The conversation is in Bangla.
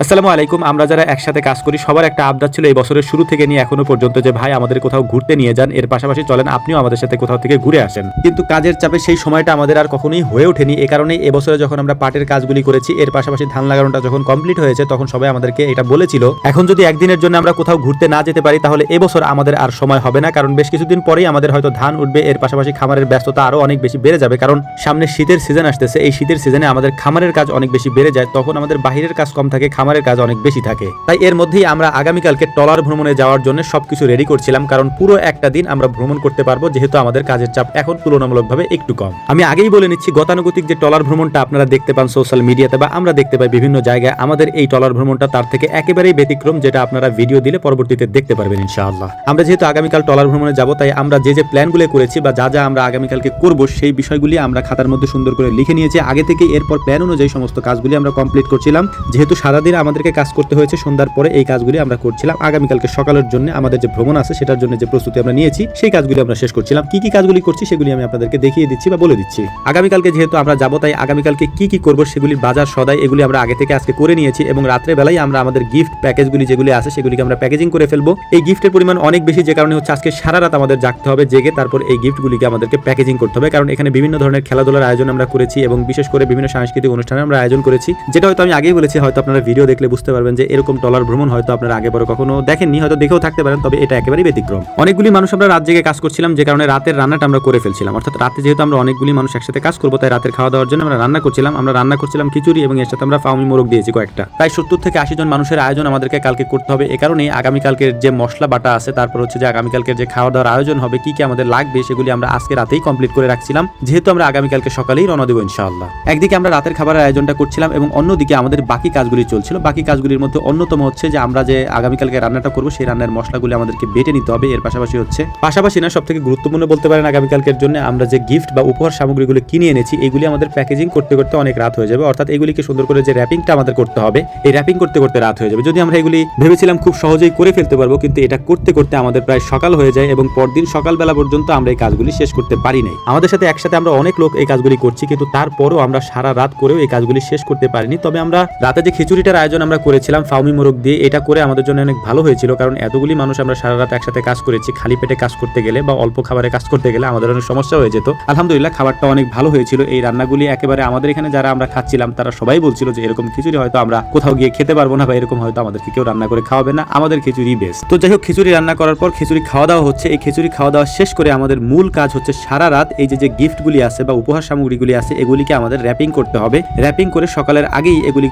আসসালামু আলাইকুম। আমরা যারা একসাথে কাজ করি সবার একটা আবদার ছিল এই বছরের শুরু থেকে নিয়ে এখনো পর্যন্ত যে ভাই আমাদের কোথাও ঘুরতে নিয়ে যান, এর পাশাপাশি চলেন আপনিও আমাদের সাথে কোথাও থেকে ঘুরে আসেন। কিন্তু কাজের চাপে সেই সময়টা আমাদের আর কখনোই হয়ে ওঠেনি। এই কারণে এবছরে যখন আমরা পাটের কাজগুলি করেছি, এর পাশাপাশি ধান লাগানোটা যখন কমপ্লিট হয়েছে, তখন সবাই আমাদেরকে এটা বলেছিল এখন যদি একদিনের জন্য আমরা কোথাও ঘুরতে না যেতে পারি তাহলে এবছর আমাদের আর সময় হবে না, কারণ বেশ কিছুদিন পরেই আমাদের হয়তো ধান উঠবে। এর পাশাপাশি খামারের ব্যস্ততা আরো অনেক বেশি বেড়ে যাবে, কারণ সামনে শীতের সিজন আসতেছে। এই শীতের সিজনে আমাদের খামারের কাজ অনেক বেশি বেড়ে যায়, তখন আমাদের বাহিরের কাজ কম থাকে, খামারের কাজ অনেক বেশি থাকে। তাই এর মধ্যেই আমরা আগামীকালকে ট্রলার ভ্রমণে যাওয়ার জন্য সবকিছু রেডি করছিলাম, কারণ পুরো একটা দিন আমরা ভ্রমণ করতে পারবো, যেহেতু আমাদের কাজের চাপ এখন তুলনামূলকভাবে একটু কম। আমি আগেই বলে নিচ্ছি, গতানুগতিক যে ট্রলার ভ্রমণটা আপনারা দেখতে পান সোশ্যাল মিডিয়াতে বা আমরা দেখতে পাই বিভিন্ন জায়গায়, আমাদের এই ট্রলার ভ্রমণটা তার থেকে একেবারেই ব্যতিক্রম, যেটা আপনারা ভিডিও দিলে পরবর্তীতে দেখতে পারবেন ইনশাআল্লাহ। আমরা যেহেতু আগামীকাল ট্রলার ভ্রমণে যাব, তাই আমরা যে প্ল্যানগুলো করেছি বা যা আমরা আগামীকালকে করব সেই বিষয়গুলি আমরা খাতার মধ্যে সুন্দর করে লিখে নিয়েছি আগে থেকে। এরপর প্ল্যান অনুযায়ী সমস্ত কাজগুলি আমরা কমপ্লিট করছিলাম। যেহেতু সারাদিন আমাদেরকে কাজ করতে হয়েছে, সন্ধ্যার পরে এই কাজগুলি আমরা করছিলাম। আগামীকালকে সকালের জন্য আমাদের যে ভ্রমণ আছে সেটার জন্য যে প্রস্তুতি আমরা নিয়েছি সেই কাজগুলি আমরা শেষ করছিলাম। কি কি কাজগুলি করছি সেগুলি আমি আপনাদেরকে দেখিয়ে দিচ্ছি বা বলে দিচ্ছি। আগামীকালকে যেহেতু আমরা যাবো, তাই আগামীকালকে কি করবো সেগুলি বাজার সদাই এগুলি আমরা আগে থেকে আজকে করে নিয়েছি, এবং রাত্রে বেলায় আমরা আমাদের গিফট প্যাকেজগুলি যেগুলি আছে সেগুলিকে আমরা প্যাকেজিং করে ফেলবো। এই গিফটের পরিমাণ অনেক বেশি, যে কারণে হচ্ছে আজকে সারা রাত আমাদের জাগতে হবে জেগে, তারপর এই গিফটগুলিকে আমাদেরকে প্যাকেজিং করতে হবে, কারণ এখানে বিভিন্ন ধরনের খেলাধুলার আয়োজন আমরা করেছি এবং বিশেষ করে বিভিন্ন সাংস্কৃতিক অনুষ্ঠানে আমরা আয়োজন করেছি, যেটা হয়তো আমি আগেই বলেছি। হয়তো আপনারা ভিডিও দেখলে বুঝতে পারবেন যে এরকম ট্রলার ভ্রমণ হয়তো আপনারা আগে পরে কখনো দেখেননি, হয়তো দেখেও থাকতে পারেন, তবে এটা একেবারেই ব্যতিক্রম। অনেকগুলি মানুষ আমরা রাত জেগে কাজ করছিলাম, যে কারণে রাতের রান্নাটা আমরা করে ফেলছিলাম। অর্থাৎ রাতে যেহেতু আমরা অনেকগুলি মানুষ একসাথে কাজ করবো, তাই রাতের খাওয়া দাওয়ার জন্য আমরা রান্না করছিলাম খিচুড়ি, এবং এর সাথে আমরা ফাউমি মোরগ দিয়েছি কয়েকটা। প্রায় 70 থেকে 80 জন মানুষের আয়োজন আমাদেরকে কালকে করতে হবে। এই কারণে আগামীকালকের যে মশলা বাটা আছে, তারপর হচ্ছে যে আগামীকালকের যে খাওয়া দাওয়ার আয়োজন হবে, কি আমাদের লাগবে সেগুলি আমরা আজকে রাতেই কমপ্লিট করে রাখছিলাম, যেহেতু আমরা আগামীকালকে সকালেই রওনা দেবো ইনশাআল্লাহ। একদিকে আমরা রাতের খাবারের আয়োজনটা করছিলাম এবং অন্যদিকে আমাদের বাকি কাজগুলি চলছিল। বাকি কাজগুলির মধ্যে অন্যতম হচ্ছে যে আমরা যে আগামীকালকে রান্নাটা করবো সেই রান্নার মশলাগুলি আমাদেরকে বেটে নিতে হবে। এর পাশাপাশি না, সব থেকে গুরুত্বপূর্ণ বলতে পারেন আগামীকালকের জন্য আমরা যে গিফট বা উপহার সামগ্রীগুলো কিনে এনেছি, এগুলি আমাদের প্যাকেজিং করতে করতে অনেক রাত হয়ে যাবে। অর্থাৎ এগুলিকে সুন্দর করে যে র্যাপিংটা আমাদের করতে হবে, এই র্যাপিং করতে করতে রাত হয়ে যাবে। যদি আমরা এগুলি ভেবেছিলাম খুব সহজেই করে ফেলতে পারবো, কিন্তু এটা করতে করতে আমাদের প্রায় সকাল হয়ে যায় এবং পরদিন সকালবেলা পর্যন্ত আমরা এই কাজগুলি শেষ করতে পারি নাই। আমাদের সাথে একসাথে আমরা অনেক লোক এই কাজগুলি করছি, কিন্তু তারপরও আমরা সারা রাত করেও এই কাজগুলি শেষ করতে পারিনি। তবে আমরা রাতে যে খিচুড়িটার আয়োজন আমরা করেছিলাম ফাউমি মোরগ দিয়ে, এটা করে আমাদের জন্য অনেক ভালো হয়েছিল, কারণ এতগুলি মানুষ আমরা সারা রাত একসাথে কাজ করেছি। খালি পেটে কাজ করতে গেলে বা অল্প খাবারে কাজ করতে গেলে আমাদের অনেক সমস্যা হয়ে যেত। আলহামদুলিল্লাহ খাবারটা অনেক ভালো হয়েছিল। এই রান্নাগুলি একেবারে আমাদের এখানে যারা আমরা খাচ্ছিলাম তারা সবাই বলছিল যে এরকম খিচুড়ি হয়তো আমরা কোথাও গিয়ে খেতে পারবো না, বা এরকম হয়তো আমাদেরকে কেউ রান্না করে খাওয়াবে না, আমাদের খিচুড়ি বেস্ট। তো যাই হোক, খিচুড়ি রান্না করার পর খিচুড়ি খাওয়া দাওয়া হচ্ছে। এই খিচুড়ি খাওয়া দাওয়া শেষ করে আমাদের মূল কাজ হচ্ছে সারা রাত এই যে গিফটগুলি আছে বা উপহার সামগ্রীগুলি আছে, এগুলিকে আমাদের র্যাপিং করতে হবে। র্যাপিং করে সকালের আগেই এগুলি